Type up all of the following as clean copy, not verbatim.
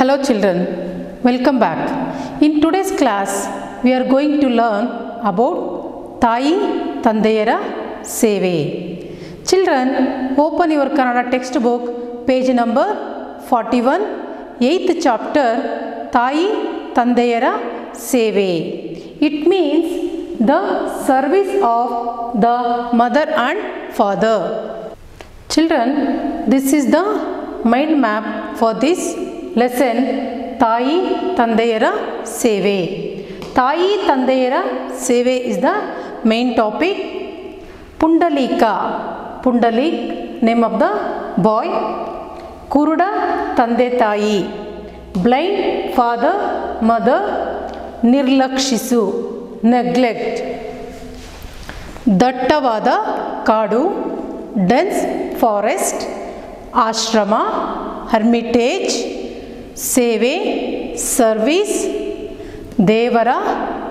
Hello children, welcome back. In today's class, we are going to learn about Tayi Tandeyara Seve. Children, open your Kannada textbook, page number 41, 8th chapter, Tayi Tandeyara Seve. It means the service of the mother and father. Children, this is the mind map for this lesson, Tayi Tandeyara Seve. Tayi Tandeyara Seve is the main topic. Pundalika, Pundalik, name of the boy. Kuruda Tande Tayi, blind father, mother. Nirlakshisu, neglect. Dattavada Kadu, dense forest. Ashrama, hermitage. Seve, service. Devara,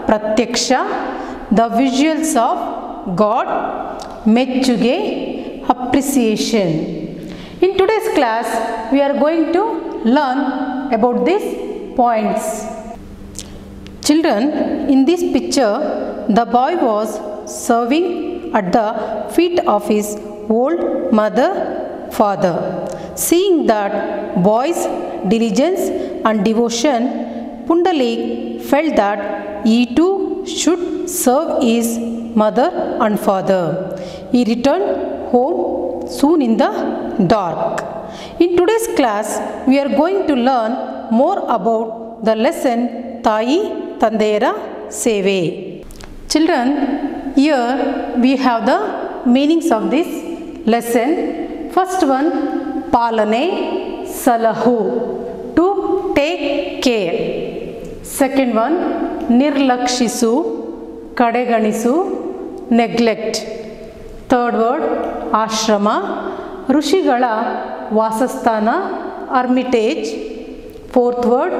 pratyaksha, the visuals of God. Mechchuge, appreciation. In today's class, we are going to learn about these points. Children, in this picture, the boy was serving at the feet of his old mother, father. Seeing that boy's diligence and devotion, Pundalik felt that he too should serve his mother and father. He returned home soon in the dark. In today's class, we are going to learn more about the lesson Tayi Tandeyara Seve. Children, here we have the meanings of this lesson. First one, Palane Salahu, to take care. Second one, Nirlakshisu, Kadeganisu, neglect. Third word, Ashrama, Rushigala Vasasthana, hermitage. Fourth word,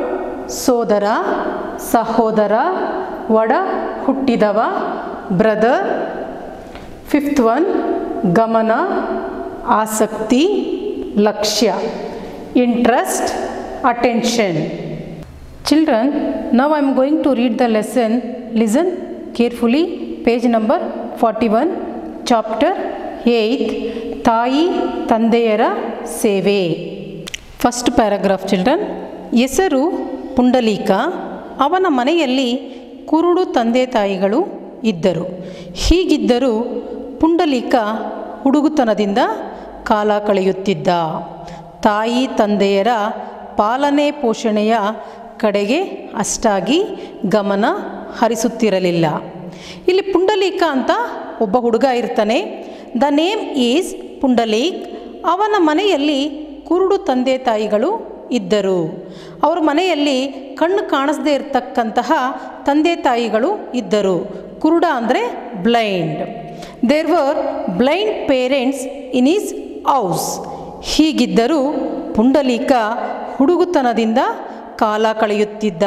Sodara, Sahodara, Vada Huttidava, brother. Fifth one, Gamana, Asakti, Lakshya, interest, attention. Children, now I am going to read the lesson. Listen carefully. Page number 41, chapter 8, Tayi Tandeyara Seve. First paragraph, children. ಹೆಸರು ಪುಂಡಲೀಕ. ಅವನ ಮನೆಯಲ್ಲಿ ಕುರುಡು ತಂದೆ ತಾಯಿಗಳು ಇದ್ದರು. ಹೀಗಿದ್ದರೂ ಪುಂಡಲೀಕ ಹುಡುಗುತನದಿಂದ ಕಾಲ ಕಳೆಯುತ್ತಿದ್ದ. ತಾಯಿ ತಂದೆಯರ ಪಾಲನೆ ಪೋಷಣೆಯ ಕಡೆಗೆ ಅಷ್ಟಾಗಿ ಗಮನ ಹರಿಸುತ್ತಿರಲಿಲ್ಲ. ಇಲ್ಲಿ ಪುಂಡಲೀಕ ಅಂತ ಒಬ್ಬ ಹುಡುಗ ಇರ್ತಾನೆ. The name is Pundalik. ಅವನ ಮನೆಯಲ್ಲಿ ಕುರುಡು ತಂದೆ ತಾಯಿಗಳು ಇದ್ದರು. ಅವ್ರ ಮನೆಯಲ್ಲಿ ಕಣ್ಣು ಕಾಣಿಸದೇ ಇರತಕ್ಕಂತಹ ತಂದೆ ತಾಯಿಗಳು ಇದ್ದರು. ಕುರುಡ ಅಂದರೆ blind. There were blind parents in his house. ಹೀಗಿದ್ದರೂ ಪುಂಡಲೀಕ ಹುಡುಗುತನದಿಂದ ಕಾಲ ಕಳೆಯುತ್ತಿದ್ದ.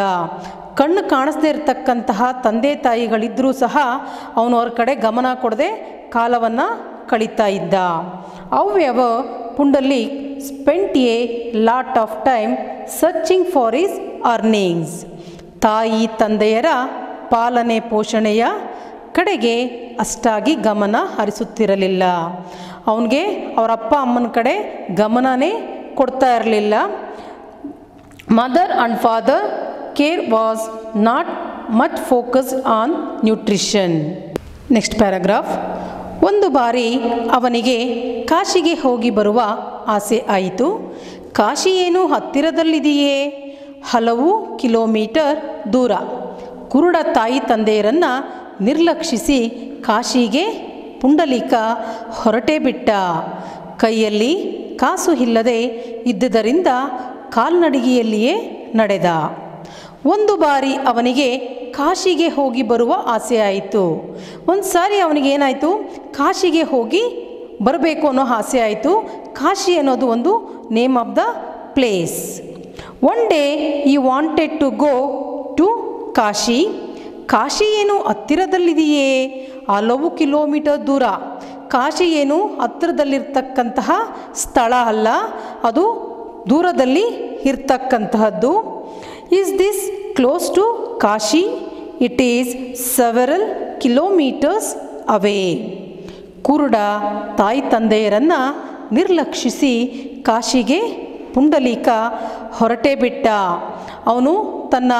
ಕಣ್ಣು ಕಾಣಿಸದೇ ಇರತಕ್ಕಂತಹ ತಂದೆ ತಾಯಿಗಳಿದ್ದರೂ ಸಹ ಅವನು ಅವ್ರ ಕಡೆ ಗಮನ ಕೊಡದೆ ಕಾಲವನ್ನು ಕಳೀತಾ ಇದ್ದ. However, Pundalik spent a lot of time searching for his earnings. ತಾಯಿ ತಂದೆಯರ ಪಾಲನೆ ಪೋಷಣೆಯ ಕಡೆಗೆ ಅಷ್ಟಾಗಿ ಗಮನ ಹರಿಸುತ್ತಿರಲಿಲ್ಲ. ಅವನಿಗೆ ಅವರ ಅಪ್ಪ ಅಮ್ಮನ ಕಡೆ ಗಮನನೇ ಕೊಡ್ತಾ ಇರಲಿಲ್ಲ. Mother and father care was not much focused on nutrition. Next paragraph. ಒಂದು ಬಾರಿ ಅವನಿಗೆ ಕಾಶಿಗೆ ಹೋಗಿ ಬರುವ ಆಸೆ ಆಯಿತು. ಕಾಶಿ ಏನು ಹತ್ತಿರದಲ್ಲಿದೆಯೇ? ಹಲವು ಕಿಲೋಮೀಟರ್ ದೂರ. ಕುರುಡ ತಾಯಿ ತಂದೆಯರನ್ನು ನಿರ್ಲಕ್ಷಿಸಿ ಕಾಶಿಗೆ ಪುಂಡಲೀಕ ಹೊರಟೇ ಬಿಟ್ಟ. ಕೈಯಲ್ಲಿ ಕಾಸು ಇಲ್ಲದೆ ಇದ್ದುದರಿಂದ ಕಾಲ್ನಡಿಗೆಯಲ್ಲಿಯೇ ನಡೆದ. ಒಂದು ಬಾರಿ ಅವನಿಗೆ ಕಾಶಿಗೆ ಹೋಗಿ ಬರುವ ಆಸೆ ಆಯಿತು. ಒಂದು ಸಾರಿ ಅವನಿಗೇನಾಯಿತು, ಕಾಶಿಗೆ ಹೋಗಿ ಬರಬೇಕು ಅನ್ನೋ ಆಸೆ ಆಯಿತು. ಕಾಶಿ ಅನ್ನೋದು ಒಂದು name of the place. One day he wanted to go to Kashi. Kashi ಏನು ಹತ್ತಿರದಲ್ಲಿದೆಯೇ? ಹಲವು ಕಿಲೋಮೀಟರ್ ದೂರ. ಕಾಶಿ ಏನು ಹತ್ತಿರದಲ್ಲಿರ್ತಕ್ಕಂತಹ ಸ್ಥಳ ಅಲ್ಲ, ಅದು ದೂರದಲ್ಲಿ ಇರ್ತಕ್ಕಂತಹದ್ದು. Is this close to Kashi? It is several kilometres away. ಕುರುಡ ತಾಯಿ ತಂದೆಯರನ್ನು ನಿರ್ಲಕ್ಷಿಸಿ ಕಾಶಿಗೆ ಪುಂಡಲೀಕ ಹೊರಟೇ ಬಿಟ್ಟ. ಅವನು ತನ್ನ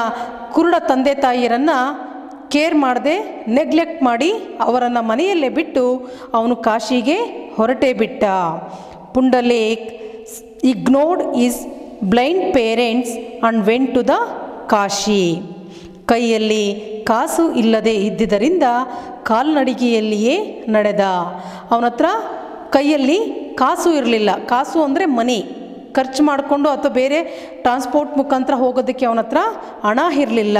ಕುರುಡ ತಂದೆ ತಾಯಿಯರನ್ನು ಕೇರ್ ಮಾಡದೆ ನೆಗ್ಲೆಕ್ಟ್ ಮಾಡಿ ಅವರನ್ನು ಮನೆಯಲ್ಲೇ ಬಿಟ್ಟು ಅವನು ಕಾಶಿಗೆ ಹೊರಟೇ ಬಿಟ್ಟ. Pundalik ignored his blind parents and went to the Kashi. ಕೈಯಲ್ಲಿ ಕಾಸು ಇಲ್ಲದೆ ಇದ್ದುದರಿಂದ ಕಾಲ್ನಡಿಗೆಯಲ್ಲಿಯೇ ನಡೆದ. ಅವನ ಹತ್ರ ಕೈಯಲ್ಲಿ ಕಾಸು ಇರಲಿಲ್ಲ. ಕಾಸು ಅಂದರೆ ಮನಿ, ಖರ್ಚು ಮಾಡಿಕೊಂಡು ಅಥವಾ ಬೇರೆ ಟ್ರಾನ್ಸ್ಪೋರ್ಟ್ ಮುಖಾಂತರ ಹೋಗೋದಕ್ಕೆ ಅವನ ಹತ್ರ ಹಣ ಇರಲಿಲ್ಲ.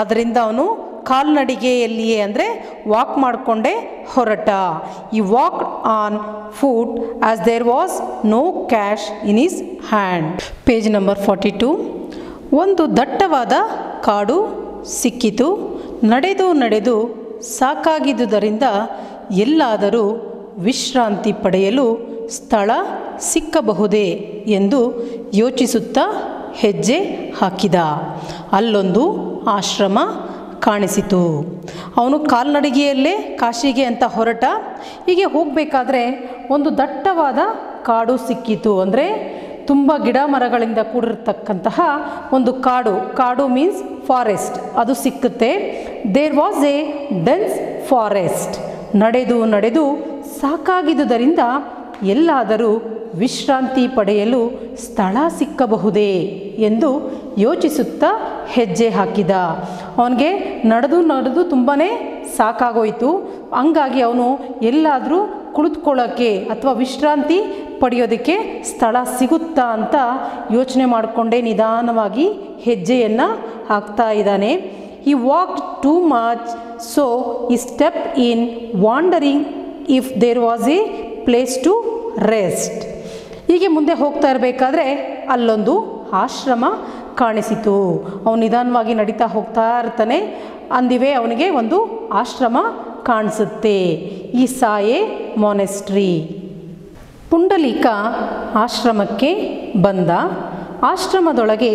ಆದ್ದರಿಂದ ಅವನು ಕಾಲ್ನಡಿಗೆಯಲ್ಲಿಯೇ ಅಂದರೆ ವಾಕ್ ಮಾಡಿಕೊಂಡೇ ಹೊರಟ. He walk on foot as there was no cash in his hand. Page number 42. ಒಂದು ದಟ್ಟವಾದ ಕಾಡು ಸಿಕ್ಕಿತು. ನಡೆದು ನಡೆದು ಸಾಕಾಗಿದ್ದುದರಿಂದ ಎಲ್ಲಾದರೂ ವಿಶ್ರಾಂತಿ ಪಡೆಯಲು ಸ್ಥಳ ಸಿಕ್ಕಬಹುದೇ ಎಂದು ಯೋಚಿಸುತ್ತಾ ಹೆಜ್ಜೆ ಹಾಕಿದ. ಅಲ್ಲೊಂದು ಆಶ್ರಮ ಕಾಣಿಸಿತು. ಅವನು ಕಾಲ್ನಡಿಗೆಯಲ್ಲೇ ಕಾಶಿಗೆ ಅಂತ ಹೊರಟ. ಹೀಗೆ ಹೋಗಬೇಕಾದ್ರೆ ಒಂದು ದಟ್ಟವಾದ ಕಾಡು ಸಿಕ್ಕಿತು. ಅಂದರೆ ತುಂಬ ಗಿಡ ಮರಗಳಿಂದ ಕೂಡಿರ್ತಕ್ಕಂತಹ ಒಂದು ಕಾಡು. ಕಾಡು ಮೀನ್ಸ್ ಫಾರೆಸ್ಟ್, ಅದು ಸಿಕ್ಕುತ್ತೆ. There was a dense forest. ನಡೆದು ನಡೆದು ಸಾಕಾಗಿದ್ದುದರಿಂದ ಎಲ್ಲಾದರೂ ವಿಶ್ರಾಂತಿ ಪಡೆಯಲು ಸ್ಥಳ ಸಿಕ್ಕಬಹುದೇ ಎಂದು ಯೋಚಿಸುತ್ತಾ ಹೆಜ್ಜೆ ಹಾಕಿದ. ಅವನಿಗೆ ನಡೆದು ನಡೆದು ತುಂಬಾ ಸಾಕಾಗೋಯಿತು. ಹಂಗಾಗಿ ಅವನು ಎಲ್ಲಾದರೂ ಕುಳಿತುಕೊಳ್ಳೋಕ್ಕೆ ಅಥವಾ ವಿಶ್ರಾಂತಿ ಪಡೆಯೋದಕ್ಕೆ ಸ್ಥಳ ಸಿಗುತ್ತಾ ಅಂತ ಯೋಚನೆ ಮಾಡಿಕೊಂಡೇ ನಿಧಾನವಾಗಿ ಹೆಜ್ಜೆಯನ್ನು ಹಾಕ್ತಾ ಇದ್ದಾನೆ. He walked too much, so he stepped in, wondering if there was a place to rest. ಹೀಗೆ ಮುಂದೆ ಹೋಗ್ತಾ ಇರಬೇಕಾದ್ರೆ ಅಲ್ಲೊಂದು ಆಶ್ರಮ ಕಾಣಿಸಿತು. ಅವನು ನಿಧಾನವಾಗಿ ನಡೀತಾ ಹೋಗ್ತಾ ಇರ್ತಾನೆ. ಅಂದಿವೆ ಅವನಿಗೆ ಒಂದು ಆಶ್ರಮ ಕಾಣಿಸುತ್ತೆ. ಈ ಸಾಯೆ ಮೊನೆಸ್ಟ್ರಿ. ಪುಂಡಲೀಕ ಆಶ್ರಮಕ್ಕೆ ಬಂದ. ಆಶ್ರಮದೊಳಗೆ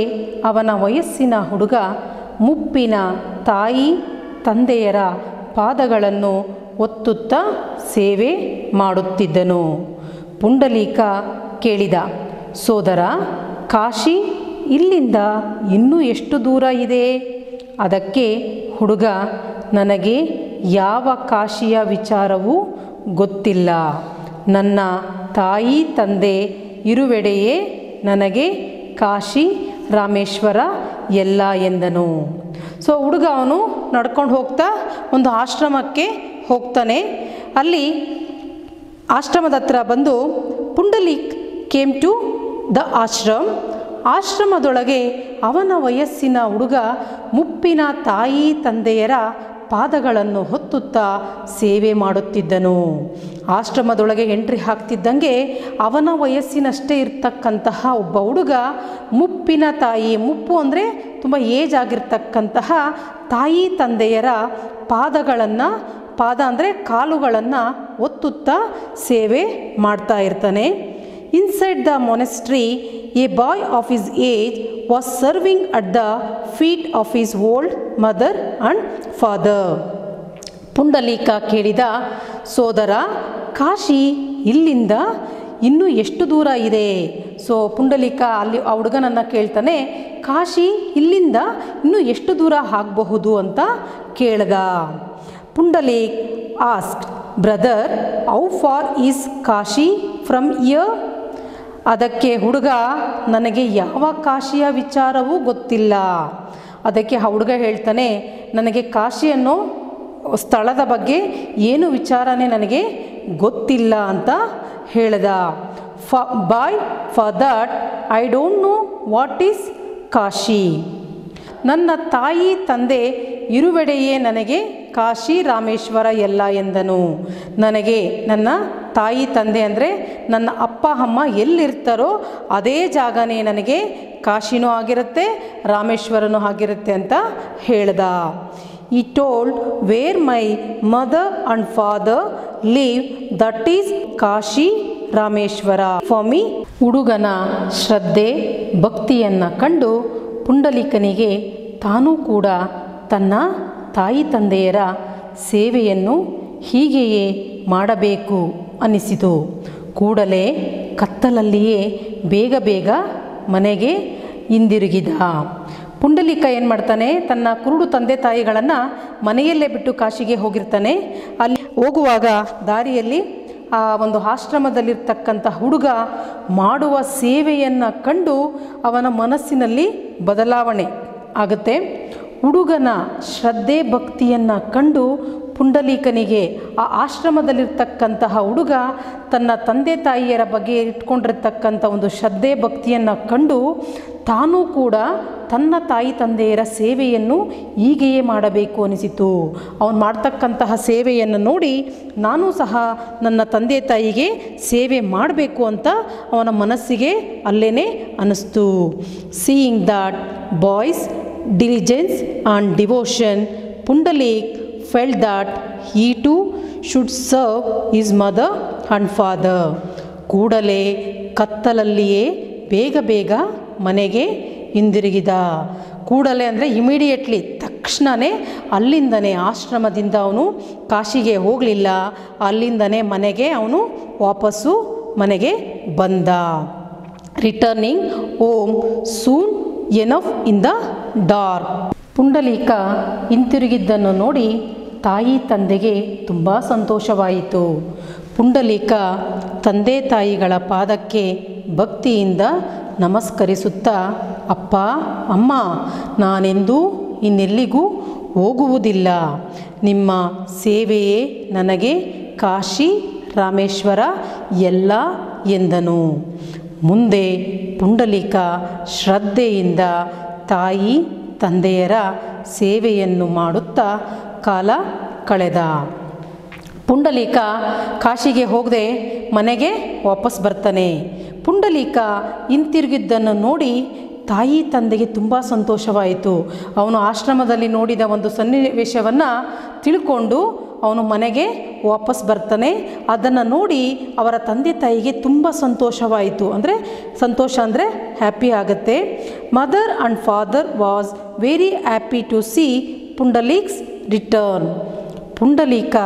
ಅವನ ವಯಸ್ಸಿನ ಹುಡುಗ ಮುಪ್ಪಿನ ತಾಯಿ ತಂದೆಯರ ಪಾದಗಳನ್ನು ಒತ್ತುತ್ತಾ ಸೇವೆ ಮಾಡುತ್ತಿದ್ದನು. ಪುಂಡಲೀಕ ಕೇಳಿದ, ಸೋದರ, ಕಾಶಿ ಇಲ್ಲಿಂದ ಇನ್ನೂ ಎಷ್ಟು ದೂರ ಇದೆ? ಅದಕ್ಕೆ ಹುಡುಗ, ನನಗೆ ಯಾವ ಕಾಶಿಯ ವಿಚಾರವೂ ಗೊತ್ತಿಲ್ಲ. ನನ್ನ ತಾಯಿ ತಂದೆ ಇರುವೆಡೆಯೇ ನನಗೆ ಕಾಶಿ ರಾಮೇಶ್ವರ ಎಲ್ಲ ಎಂದನು. ಸೊ ಹುಡುಗ ಅವನು ನಡ್ಕೊಂಡು ಹೋಗ್ತಾ ಒಂದು ಆಶ್ರಮಕ್ಕೆ ಹೋಗ್ತಾನೆ. ಅಲ್ಲಿ ಆಶ್ರಮದ ಹತ್ರ ಬಂದು Pundalik came to the ashram. ಆಶ್ರಮದೊಳಗೆ ಅವನ ವಯಸ್ಸಿನ ಹುಡುಗ ಮುಪ್ಪಿನ ತಾಯಿ ತಂದೆಯರ ಪಾದಗಳನ್ನು ಹೊತ್ತುತ್ತಾ ಸೇವೆ ಮಾಡುತ್ತಿದ್ದನು. ಆಶ್ರಮದೊಳಗೆ ಎಂಟ್ರಿ ಹಾಕ್ತಿದ್ದಂಗೆ ಅವನ ವಯಸ್ಸಿನಷ್ಟೇ ಇರ್ತಕ್ಕಂತಹ ಒಬ್ಬ ಹುಡುಗ ಮುಪ್ಪಿನ ತಾಯಿ, ಮುಪ್ಪು ಅಂದರೆ ತುಂಬ ಏಜ್ ಆಗಿರ್ತಕ್ಕಂತಹ ತಾಯಿ ತಂದೆಯರ ಪಾದಗಳನ್ನು, ಪಾದ ಅಂದರೆ ಕಾಲುಗಳನ್ನು ಒತ್ತುತ್ತಾ ಸೇವೆ ಮಾಡ್ತಾ ಇರ್ತಾನೆ. Inside the monastery, a boy of his age was serving at the feet of his old mother and father. Pundalik ಕೇಳಿದ, ಸೋದರ, ಕಾಶಿ ಇಲ್ಲಿಂದ ಇನ್ನೂ ಎಷ್ಟು ದೂರ ಇದೆ? ಸೊ ಪುಂಡಲೀಕ ಅಲ್ಲಿ ಆ ಹುಡುಗನನ್ನು ಕೇಳ್ತಾನೆ, ಕಾಶಿ ಇಲ್ಲಿಂದ ಇನ್ನೂ ಎಷ್ಟು ದೂರ ಆಗಬಹುದು ಅಂತ ಕೇಳ್ದ. Pundalik asked, brother, how far is Kashi from here? ಅದಕ್ಕೆ ಹುಡುಗ, ನನಗೆ ಯಾವ ಕಾಶಿಯ ವಿಚಾರವೂ ಗೊತ್ತಿಲ್ಲ. ಅದಕ್ಕೆ ಆ ಹುಡುಗ ಹೇಳ್ತಾನೆ, ನನಗೆ ಕಾಶಿ ಅನ್ನೋ ಸ್ಥಳದ ಬಗ್ಗೆ ಏನು ವಿಚಾರನೇ ನನಗೆ ಗೊತ್ತಿಲ್ಲ ಅಂತ ಹೇಳ್ದ. For that I don't know what is Kashi. ನನ್ನ ತಾಯಿ ತಂದೆ ಇರುವೆಡೆಯೇ ನನಗೆ ಕಾಶಿ ರಾಮೇಶ್ವರ ಎಲ್ಲ ಎಂದನು. ನನಗೆ ನನ್ನ ತಾಯಿ ತಂದೆ ಅಂದರೆ ನನ್ನ ಅಪ್ಪ ಅಮ್ಮ ಎಲ್ಲಿರ್ತಾರೋ ಅದೇ ಜಾಗನೇ ನನಗೆ ಕಾಶಿನೂ ಆಗಿರುತ್ತೆ, ರಾಮೇಶ್ವರನೂ ಆಗಿರುತ್ತೆ ಅಂತ ಹೇಳ್ದ. He told where my mother and father live, that is Kashi Rameshwara for me. ಹುಡುಗನ ಶ್ರದ್ಧೆ ಭಕ್ತಿಯನ್ನು ಕಂಡು ಪುಂಡಲೀಕನಿಗೆ ತಾನೂ ಕೂಡ ತನ್ನ ತಾಯಿ ತಂದೆಯರ ಸೇವೆಯನ್ನು ಹೀಗೆಯೇ ಮಾಡಬೇಕು ಅನ್ನಿಸಿತು. ಕೂಡಲೇ ಕತ್ತಲಲ್ಲಿಯೇ ಬೇಗ ಬೇಗ ಮನೆಗೆ ಹಿಂದಿರುಗಿದ. ಪುಂಡಲೀಕ ಏನು ಮಾಡ್ತಾನೆ, ತನ್ನ ಕುರುಡು ತಂದೆ ತಾಯಿಗಳನ್ನು ಮನೆಯಲ್ಲೇ ಬಿಟ್ಟು ಕಾಶಿಗೆ ಹೋಗಿರ್ತಾನೆ. ಅಲ್ಲಿ ಹೋಗುವಾಗ ದಾರಿಯಲ್ಲಿ ಆ ಒಂದು ಆಶ್ರಮದಲ್ಲಿರ್ತಕ್ಕಂಥ ಹುಡುಗ ಮಾಡುವ ಸೇವೆಯನ್ನು ಕಂಡು ಅವನ ಮನಸ್ಸಿನಲ್ಲಿ ಬದಲಾವಣೆ ಆಗುತ್ತೆ. ಹುಡುಗನ ಶ್ರದ್ಧೆ ಭಕ್ತಿಯನ್ನು ಕಂಡು ಪುಂಡಲೀಕನಿಗೆ ಆ ಆಶ್ರಮದಲ್ಲಿರ್ತಕ್ಕಂತಹ ಹುಡುಗ ತನ್ನ ತಂದೆ ತಾಯಿಯರ ಬಗ್ಗೆ ಇಟ್ಕೊಂಡಿರ್ತಕ್ಕಂಥ ಒಂದು ಶ್ರದ್ಧೆ ಭಕ್ತಿಯನ್ನು ಕಂಡು ತಾನೂ ಕೂಡ ತನ್ನ ತಾಯಿ ತಂದೆಯರ ಸೇವೆಯನ್ನು ಹೀಗೆಯೇ ಮಾಡಬೇಕು ಅನಿಸಿತು. ಅವನು ಮಾಡ್ತಕ್ಕಂತಹ ಸೇವೆಯನ್ನು ನೋಡಿ ನಾನು ಸಹ ನನ್ನ ತಂದೆ ತಾಯಿಗೆ ಸೇವೆ ಮಾಡಬೇಕು ಅಂತ ಅವನ ಮನಸ್ಸಿಗೆ ಅಲ್ಲೇನೆ ಅನ್ನಿಸ್ತು. Seeing that boys diligence and devotion, Pundalik felt that he too should serve his mother and father. ಕೂಡಲೇ ಕತ್ತಲಲ್ಲಿಯೇ ಬೇಗ ಬೇಗ ಮನೆಗೆ ಹಿಂದಿರುಗಿದ. ಕೂಡಲೇ ಅಂದರೆ ಇಮಿಡಿಯೇಟ್ಲಿ, ತಕ್ಷಣವೇ ಅಲ್ಲಿಂದನೇ ಆಶ್ರಮದಿಂದ ಅವನು ಕಾಶಿಗೆ ಹೋಗಲಿಲ್ಲ. ಅಲ್ಲಿಂದನೇ ಮನೆಗೆ ಅವನು ವಾಪಸ್ಸು ಮನೆಗೆ ಬಂದ. Returning home soon enough in the dark. Pundalik ಹಿಂತಿರುಗಿದ್ದನ್ನು ನೋಡಿ ತಾಯಿ ತಂದೆಗೆ ತುಂಬ ಸಂತೋಷವಾಯಿತು. ಪುಂಡಲೀಕ ತಂದೆ ತಾಯಿಗಳ ಪಾದಕ್ಕೆ ಭಕ್ತಿಯಿಂದ ನಮಸ್ಕರಿಸುತ್ತಾ, ಅಪ್ಪ ಅಮ್ಮ, ನಾನೆಂದೂ ಇನ್ನೆಲ್ಲಿಗೂ ಹೋಗುವುದಿಲ್ಲ. ನಿಮ್ಮ ಸೇವೆಯೇ ನನಗೆ ಕಾಶಿ ರಾಮೇಶ್ವರ ಎಲ್ಲ ಎಂದನು. ಮುಂದೆ ಪುಂಡಲೀಕ ಶ್ರದ್ಧೆಯಿಂದ ತಾಯಿ ತಂದೆಯರ ಸೇವೆಯನ್ನು ಮಾಡುತ್ತಾ ಕಾಲ ಕಳೆದ. ಪುಂಡಲೀಕ ಕಾಶಿಗೆ ಹೋಗದೆ ಮನೆಗೆ ವಾಪಸ್ ಬರ್ತಾನೆ. ಪುಂಡಲೀಕ ಹಿಂತಿರುಗಿದ್ದನ್ನು ನೋಡಿ ತಾಯಿ ತಂದೆಗೆ ತುಂಬ ಸಂತೋಷವಾಯಿತು. ಅವನು ಆಶ್ರಮದಲ್ಲಿ ನೋಡಿದ ಒಂದು ಸನ್ನಿವೇಶವನ್ನು ತಿಳ್ಕೊಂಡು ಅವನು ಮನೆಗೆ ವಾಪಸ್ ಬರ್ತಾನೆ. ಅದನ್ನು ನೋಡಿ ಅವರ ತಂದೆ ತಾಯಿಗೆ ತುಂಬ ಸಂತೋಷವಾಯಿತು. ಸಂತೋಷ ಅಂದರೆ ಹ್ಯಾಪಿ ಆಗುತ್ತೆ. Mother and father was very happy to see Pundalik's return. Pundalika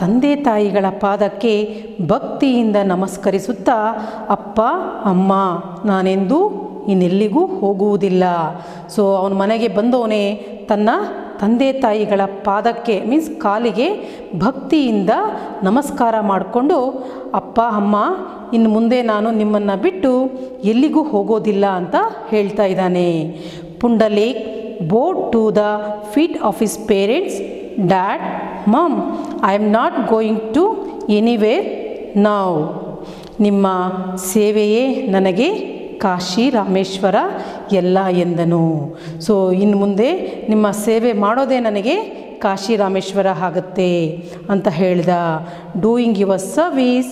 ತಂದೆ ತಾಯಿಗಳ ಪಾದಕ್ಕೆ ಭಕ್ತಿಯಿಂದ ನಮಸ್ಕರಿಸುತ್ತಾ, ಅಪ್ಪ ಅಮ್ಮ, ನಾನೆಂದೂ ಇನ್ನೆಲ್ಲಿಗೂ ಹೋಗುವುದಿಲ್ಲ. ಸೊ ಅವನ ಮನೆಗೆ ಬಂದವನೇ ತನ್ನ ತಂದೆ ತಾಯಿಗಳ ಪಾದಕ್ಕೆ ಕಾಲಿಗೆ ಭಕ್ತಿಯಿಂದ ನಮಸ್ಕಾರ ಮಾಡಿಕೊಂಡು, ಅಪ್ಪ ಅಮ್ಮ, ಇನ್ನು ಮುಂದೆ ನಾನು ನಿಮ್ಮನ್ನು ಬಿಟ್ಟು ಎಲ್ಲಿಗೂ ಹೋಗೋದಿಲ್ಲ ಅಂತ ಹೇಳ್ತಾ ಇದ್ದಾನೆ. Pundalik bowed to the feet of his parents. Dad, Mom, I am not going to anywhere now. ನಿಮ್ಮ ಸೇವೆಯೇ ನನಗೆ ಕಾಶಿ ರಾಮೇಶ್ವರ ಎಲ್ಲ ಎಂದನು. ಸೊ ಇನ್ನು ಮುಂದೆ ನಿಮ್ಮ ಸೇವೆ ಮಾಡೋದೇ ನನಗೆ ಕಾಶಿ ರಾಮೇಶ್ವರ ಆಗುತ್ತೆ ಅಂತ ಹೇಳಿದ. Doing your service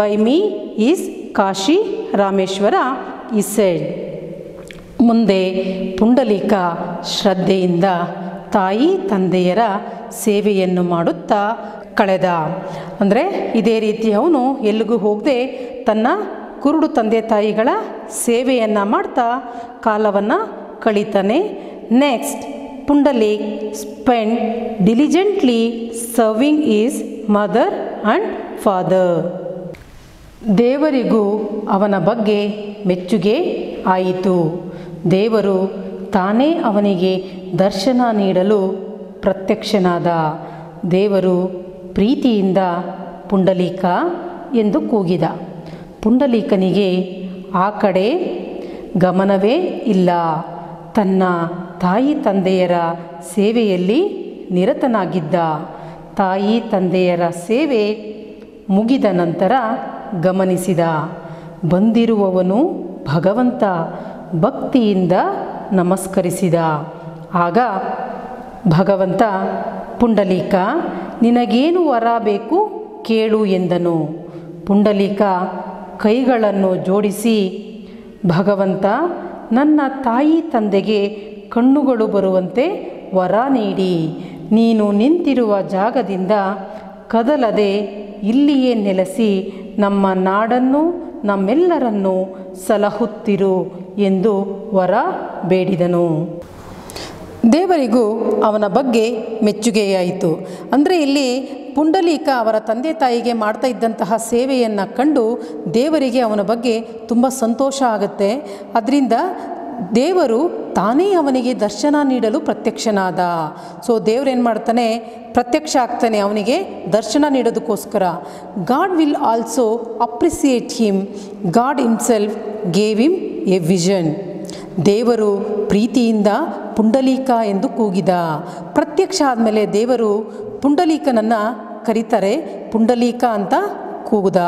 by me is Kashi Rameshwara he said. ಮುಂದೆ ಪುಂಡಲೀಕ ಶ್ರದ್ಧೆಯಿಂದ ತಾಯಿ ತಂದೆಯರ ಸೇವೆಯನ್ನು ಮಾಡುತ್ತಾ ಕಳೆದ. ಇದೇ ರೀತಿ ಅವನು ಎಲ್ಲಿಗೂ ಹೋಗದೆ ತನ್ನ ಕುರುಡು ತಂದೆ ತಾಯಿಗಳ ಸೇವೆಯನ್ನು ಮಾಡ್ತಾ ಕಾಲವನ್ನು ಕಳೀತಾನೆ. Next, Pundalik spend diligently serving his mother and father. ದೇವರಿಗೂ ಅವನ ಬಗ್ಗೆ ಮೆಚ್ಚುಗೆ ಆಯಿತು. ದೇವರು ತಾನೇ ಅವನಿಗೆ ದರ್ಶನ ನೀಡಲು ಪ್ರತ್ಯಕ್ಷನಾದ. ದೇವರು ಪ್ರೀತಿಯಿಂದ ಪುಂಡಲೀಕ ಎಂದು ಕೂಗಿದ. ಪುಂಡಲೀಕನಿಗೆ ಆ ಕಡೆ ಗಮನವೇ ಇಲ್ಲ. ತನ್ನ ತಾಯಿ ತಂದೆಯರ ಸೇವೆಯಲ್ಲಿ ನಿರತನಾಗಿದ್ದ. ತಾಯಿ ತಂದೆಯರ ಸೇವೆ ಮುಗಿದ ನಂತರ ಗಮನಿಸಿದ. ಬಂದಿರುವವನು ಭಗವಂತ. ಭಕ್ತಿಯಿಂದ ನಮಸ್ಕರಿಸಿದ. ಆಗ ಭಗವಂತ, ಪುಂಡಲೀಕ, ನಿನಗೇನು ವರ ಬೇಕು ಕೇಳು ಎಂದನು. ಪುಂಡಲೀಕ ಕೈಗಳನ್ನು ಜೋಡಿಸಿ, ಭಗವಂತ, ನನ್ನ ತಾಯಿ ತಂದೆಗೆ ಕಣ್ಣುಗಳು ಬರುವಂತೆ ವರ ನೀಡಿ. ನೀನು ನಿಂತಿರುವ ಜಾಗದಿಂದ ಕದಲದೆ ಇಲ್ಲಿಯೇ ನೆಲೆಸಿ ನಮ್ಮ ನಾಡನ್ನು ನಮ್ಮೆಲ್ಲರನ್ನು ಸಲಹುತ್ತಿರು ಎಂದು ವರ ಬೇಡಿದನು. ದೇವರಿಗೂ ಅವನ ಬಗ್ಗೆ ಮೆಚ್ಚುಗೆಯಾಯಿತು. ಅಂದರೆ ಇಲ್ಲಿ ಪುಂಡಲೀಕ ಅವರ ತಂದೆ ತಾಯಿಗೆ ಮಾಡ್ತಾ ಇದ್ದಂತಹ ಸೇವೆಯನ್ನು ಕಂಡು ದೇವರಿಗೆ ಅವನ ಬಗ್ಗೆ ತುಂಬ ಸಂತೋಷ ಆಗುತ್ತೆ. ಅದರಿಂದ ದೇವರು ತಾನೇ ಅವನಿಗೆ ದರ್ಶನ ನೀಡಲು ಪ್ರತ್ಯಕ್ಷನಾದ. ಸೊ ದೇವರೇನು ಮಾಡ್ತಾನೆ, ಪ್ರತ್ಯಕ್ಷ ಆಗ್ತಾನೆ ಅವನಿಗೆ ದರ್ಶನ ನೀಡೋದಕ್ಕೋಸ್ಕರ. God will also appreciate him. God himself gave him a vision. ದೇವರು ಪ್ರೀತಿಯಿಂದ ಪುಂಡಲೀಕ ಎಂದು ಕೂಗಿದ. ಪ್ರತ್ಯಕ್ಷ ಆದಮೇಲೆ ದೇವರು ಪುಂಡಲೀಕನನ್ನು ಕರೀತಾರೆ, ಪುಂಡಲೀಕ ಅಂತ ಕೂಗುದ.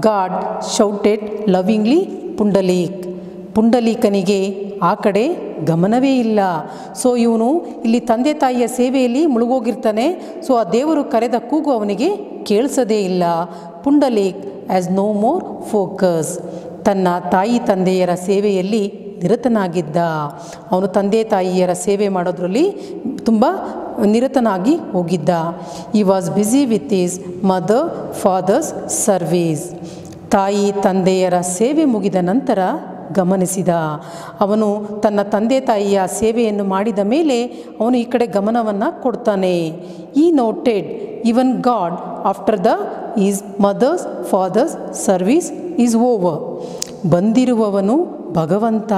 God shouted lovingly Pundalik. ಪುಂಡಲೀಕನಿಗೆ ಆ ಕಡೆ ಗಮನವೇ ಇಲ್ಲ. ಸೊ ಇವನು ಇಲ್ಲಿ ತಂದೆ ತಾಯಿಯ ಸೇವೆಯಲ್ಲಿ ಮುಳುಗೋಗಿರ್ತಾನೆ. ಸೊ ಆ ದೇವರು ಕರೆದ ಕೂಗು ಅವನಿಗೆ ಕೇಳಿಸೋದೇ ಇಲ್ಲ. Pundalik has no more focus. ತನ್ನ ತಾಯಿ ತಂದೆಯರ ಸೇವೆಯಲ್ಲಿ ನಿರತನಾಗಿದ್ದ. ಅವನು ತಂದೆ ತಾಯಿಯರ ಸೇವೆ ಮಾಡೋದ್ರಲ್ಲಿ ತುಂಬ ನಿರತನಾಗಿ ಹೋಗಿದ್ದ. He was busy with his mother father's service. ತಾಯಿ ತಂದೆಯರ ಸೇವೆ ಮುಗಿದ ನಂತರ ಗಮನಿಸಿದ. ಅವನು ತನ್ನ ತಂದೆ ತಾಯಿಯ ಸೇವೆಯನ್ನು ಮಾಡಿದ ಮೇಲೆ ಅವನು ಈ ಕಡೆ ಗಮನವನ್ನು ಕೊಡ್ತಾನೆ. He noted even God after the his mother's father's service is over. ಬಂದಿರುವವನು ಭಗವಂತ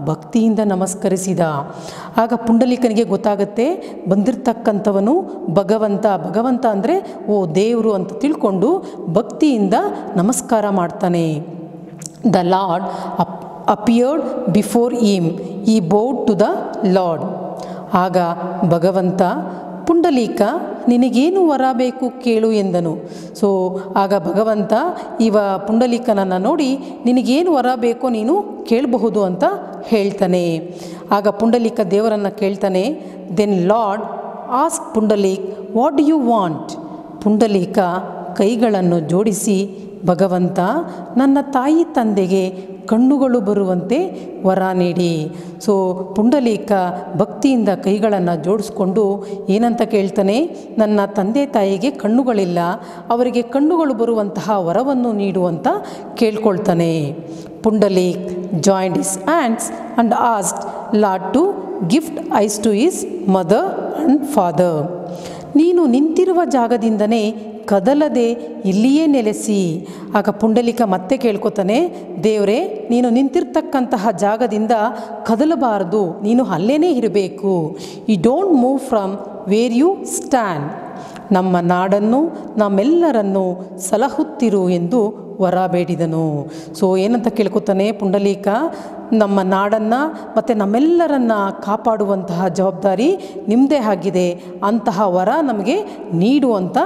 ಭಕ್ತಿಯಿಂದ ನಮಸ್ಕರಿಸಿದ. ಆಗ ಪುಂಡಲೀಕನಿಗೆ ಗೊತ್ತಾಗುತ್ತೆ, ಬಂದಿರತಕ್ಕಂಥವನು ಭಗವಂತ. ಭಗವಂತ ಅಂದರೆ ಓ ದೇವರು ಅಂತ ತಿಳ್ಕೊಂಡು ಭಕ್ತಿಯಿಂದ ನಮಸ್ಕಾರ ಮಾಡ್ತಾನೆ. The lord appeared before him. ಈ ಬೌಡ್ ಟು ದ ಲಾರ್ಡ್. ಆಗ ಭಗವಂತ, ಪುಂಡಲೀಕ ನಿನಗೇನು ವರ ಬೇಕು ಕೇಳು ಎಂದನು. ಸೊ ಆಗ ಭಗವಂತ ಪುಂಡಲೀಕನನ್ನು ನೋಡಿ ನಿನಗೇನು ವರ ಬೇಕೋ ನೀನು ಕೇಳಬಹುದು ಅಂತ ಹೇಳ್ತಾನೆ. ಆಗ ಪುಂಡಲೀಕ ದೇವರನ್ನು ಕೇಳ್ತಾನೆ. Then lord ask Pundalik what do you want. Pundalika ಕೈಗಳನ್ನು ಜೋಡಿಸಿ, ಭಗವಂತ ನನ್ನ ತಾಯಿ ತಂದೆಗೆ ಕಣ್ಣುಗಳು ಬರುವಂತೆ ವರ ನೀಡಿ. ಸೊ ಪುಂಡಲೀಕ ಭಕ್ತಿಯಿಂದ ಕೈಗಳನ್ನು ಜೋಡಿಸ್ಕೊಂಡು ಏನಂತ ಕೇಳ್ತಾನೆ, ನನ್ನ ತಂದೆ ತಾಯಿಗೆ ಕಣ್ಣುಗಳಿಲ್ಲ, ಅವರಿಗೆ ಕಣ್ಣುಗಳು ಬರುವಂತಹ ವರವನ್ನು ನೀಡುವಂತ ಕೇಳ್ಕೊಳ್ತಾನೆ. Pundalik joined his hands and asked Lord to gift eyes to his mother and father. ನೀನು ನಿಂತಿರುವ ಜಾಗದಿಂದನೇ ಕದಲದೆ ಇಲ್ಲಿಯೇ ನೆಲೆಸಿ. ಆಗ ಪುಂಡಲೀಕ ಮತ್ತೆ ಕೇಳ್ಕೊತಾನೆ, ದೇವರೇ ನೀನು ನಿಂತಿರ್ತಕ್ಕಂತಹ ಜಾಗದಿಂದ ಕದಲಬಾರದು, ನೀನು ಅಲ್ಲೇನೇ ಇರಬೇಕು. You don't move from where you stand. ನಮ್ಮ ನಾಡನ್ನು ನಮ್ಮೆಲ್ಲರನ್ನು ಸಲಹುತ್ತಿರು ಎಂದು ವರ ಬೇಡಿದನು. ಸೊ ಏನಂತ ಕೇಳ್ಕೊತಾನೆ ಪುಂಡಲೀಕ, ನಮ್ಮ ನಾಡನ್ನು ಮತ್ತು ನಮ್ಮೆಲ್ಲರನ್ನ ಕಾಪಾಡುವಂತಹ ಜವಾಬ್ದಾರಿ ನಿಮ್ಮದೇ ಆಗಿದೆ, ಅಂತಹ ವರ ನಮಗೆ ನೀಡು ಅಂತ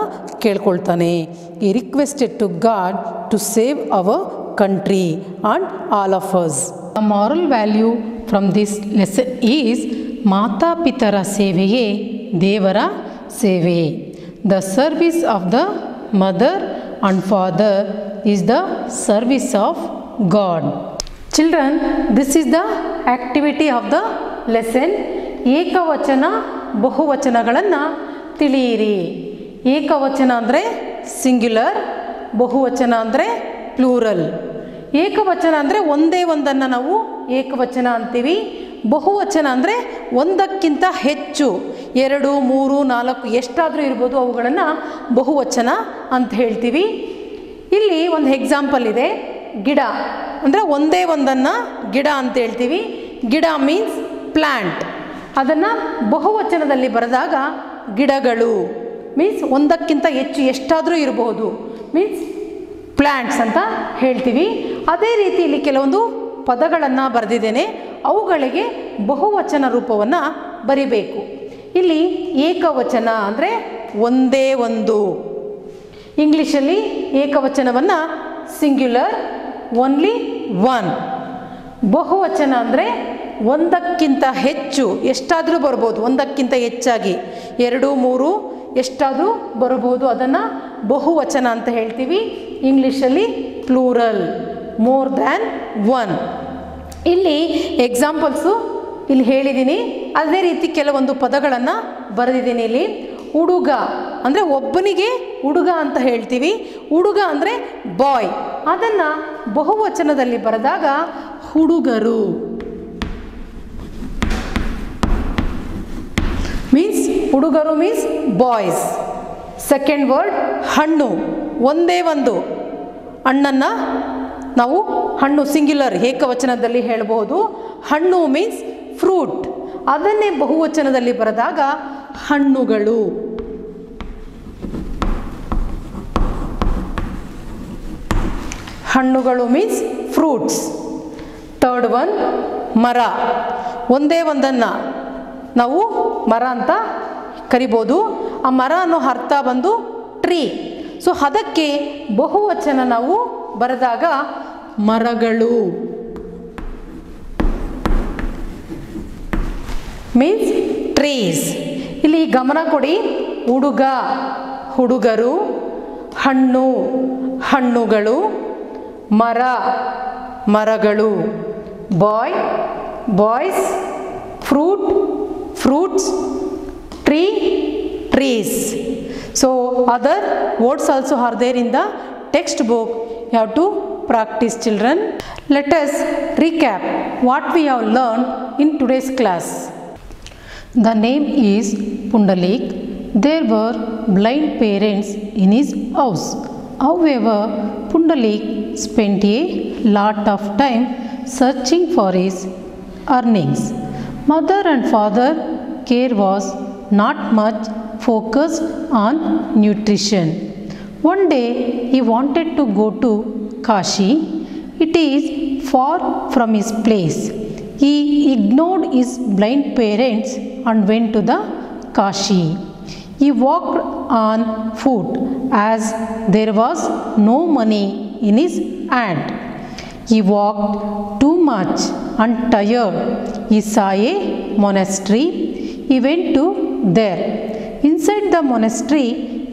ಕೇಳ್ಕೊಳ್ತಾನೆ. He requested to God to save our country and all of us. The moral value from this lesson is ಮಾತಾಪಿತರ ಸೇವೆಯೇ ದೇವರ ಸೇವೆ. The service of the mother and father is the service of God. Children, this is the activity of the lesson. ಏಕವಚನ ಬಹುವಚನಗಳನ್ನು ತಿಳಿಯಿರಿ. ಏಕವಚನ ಅಂದರೆ singular, ಬಹುವಚನ ಅಂದರೆ ಪ್ಲೂರಲ್. ಏಕವಚನ ಅಂದರೆ ಒಂದೇ ಒಂದನ್ನು ನಾವು ಏಕವಚನ ಅಂತೀವಿ. ಬಹುವಚನ ಅಂದರೆ ಒಂದಕ್ಕಿಂತ ಹೆಚ್ಚು, 2, 3, 4 ಎಷ್ಟಾದರೂ ಇರ್ಬೋದು, ಅವುಗಳನ್ನು ಬಹುವಚನ ಅಂತ ಹೇಳ್ತೀವಿ. ಇಲ್ಲಿ ಒಂದು ಎಕ್ಸಾಂಪಲ್ ಇದೆ. ಗಿಡ ಅಂದರೆ ಒಂದೇ ಒಂದನ್ನು ಗಿಡ ಅಂತ ಹೇಳ್ತೀವಿ. ಗಿಡ ಮೀನ್ಸ್ ಪ್ಲ್ಯಾಂಟ್. ಅದನ್ನು ಬಹುವಚನದಲ್ಲಿ ಬರೆದಾಗ ಗಿಡಗಳು ಮೀನ್ಸ್ ಒಂದಕ್ಕಿಂತ ಹೆಚ್ಚು ಎಷ್ಟಾದರೂ ಇರಬಹುದು, ಮೀನ್ಸ್ ಪ್ಲ್ಯಾಂಟ್ಸ್ ಅಂತ ಹೇಳ್ತೀವಿ. ಅದೇ ರೀತಿ ಇಲ್ಲಿ ಕೆಲವೊಂದು ಪದಗಳನ್ನು ಬರೆದಿದ್ದೇನೆ, ಅವುಗಳಿಗೆ ಬಹುವಚನ ರೂಪವನ್ನು ಬರಿಬೇಕು. ಇಲ್ಲಿ ಏಕವಚನ ಅಂದರೆ ಒಂದೇ ಒಂದು. ಇಂಗ್ಲೀಷಲ್ಲಿ ಏಕವಚನವನ್ನು ಸಿಂಗ್ಯುಲರ್, ಓನ್ಲಿ ಒನ್. ಬಹುವಚನ ಅಂದರೆ ಒಂದಕ್ಕಿಂತ ಹೆಚ್ಚು, ಎಷ್ಟಾದರೂ ಬರ್ಬೋದು, ಒಂದಕ್ಕಿಂತ ಹೆಚ್ಚಾಗಿ 2, 3 ಎಷ್ಟಾದರೂ ಬರಬಹುದು, ಅದನ್ನು ಬಹುವಚನ ಅಂತ ಹೇಳ್ತೀವಿ. ಇಂಗ್ಲೀಷಲ್ಲಿ ಪ್ಲೂರಲ್, ಮೋರ್ ದ್ಯಾನ್ ಒನ್. ಇಲ್ಲಿ ಎಕ್ಸಾಂಪಲ್ಸು ಇಲ್ಲಿ ಹೇಳಿದ್ದೀನಿ. ಅದೇ ರೀತಿ ಕೆಲವೊಂದು ಪದಗಳನ್ನು ಬರೆದಿದ್ದೀನಿ. ಇಲ್ಲಿ ಹುಡುಗ ಅಂದರೆ ಒಬ್ಬನಿಗೆ ಹುಡುಗ ಅಂತ ಹೇಳ್ತೀವಿ. ಹುಡುಗ ಅಂದರೆ ಬಾಯ್. ಅದನ್ನು ಬಹುವಚನದಲ್ಲಿ ಬರೆದಾಗ ಹುಡುಗರು. ಮೀನ್ಸ್ ಹುಡುಗರು ಮೀನ್ಸ್ ಬಾಯ್ಸ್. ಸೆಕೆಂಡ್ ವರ್ಡ್ ಹಣ್ಣು. ಒಂದೇ ಒಂದು ಹಣ್ಣನ್ನು ನಾವು ಹಣ್ಣು ಸಿಂಗ್ಯುಲರ್ ಏಕವಚನದಲ್ಲಿ ಹೇಳ್ಬೋದು. ಹಣ್ಣು ಮೀನ್ಸ್ ಫ್ರೂಟ್. ಅದನ್ನೇ ಬಹುವಚನದಲ್ಲಿ ಬರೆದಾಗ ಹಣ್ಣುಗಳು. ಹಣ್ಣುಗಳು ಮೀನ್ಸ್ ಫ್ರೂಟ್ಸ್. ಥರ್ಡ್ ಒನ್ ಮರ. ಒಂದೇ ಒಂದನ್ನು ನಾವು ಮರ ಅಂತ ಕರಿಬೋದು. ಆ ಮರ ಅನ್ನೋ ಅರ್ಥ ಬಂದು ಟ್ರೀ. ಸೊ ಅದಕ್ಕೆ ಬಹುವಚನ ನಾವು ಬರೆದಾಗ ಮರಗಳು ಮೀನ್ಸ್ ಟ್ರೀಸ್. ಇಲ್ಲಿ ಗಮನ ಕೊಡಿ. ಹುಡುಗ ಹುಡುಗರು, ಹಣ್ಣು ಹಣ್ಣುಗಳು, ಮರ ಮರಗಳು, boy boys, fruit fruits, tree trees. So other words also are there in the textbook. You have to practice, children. Let us recap what we have learned in today's class. The name is Pundalik. There were blind parents in his house. However, Pundalik spent a lot of time searching for his earnings. Mother and father care was not much focused on nutrition. One day he wanted to go to Kashi. It is far from his place. He ignored his blind parents and went to the Kashi. He walked on foot as there was no money in his hand. He walked too much and tired. He saw a monastery. He went to there. Inside the monastery,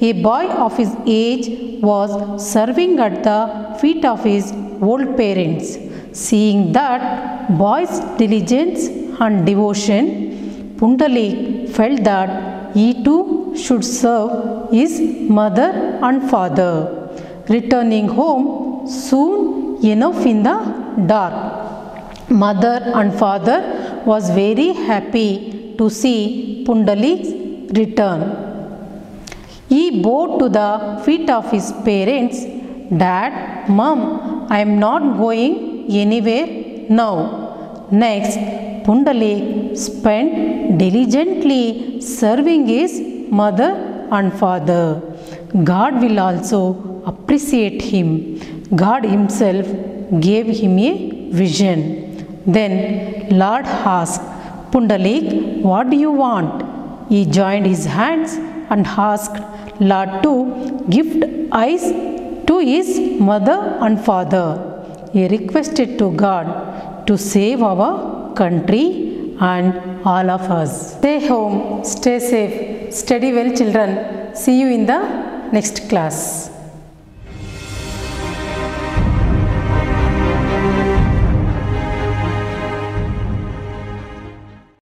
a boy of his age was serving at the feet of his old parents. Seeing that boy's diligence and devotion, Pundalik felt that he too should serve his mother and father. Returning home soon enough in the dark, mother and father was very happy to see Pundalik's return. He bowed to the feet of his parents. Dad, Mom, I am not going anywhere now. Next, Pundalik spent diligently serving his mother and father. God will also appreciate him. God himself gave him a vision. Then Lord asked Pundalik, what do you want? He joined his hands and asked Lord to gift eyes to his mother and father. He requested to God to save our country and all of us. Stay home, stay safe, study well, children. See you in the next class.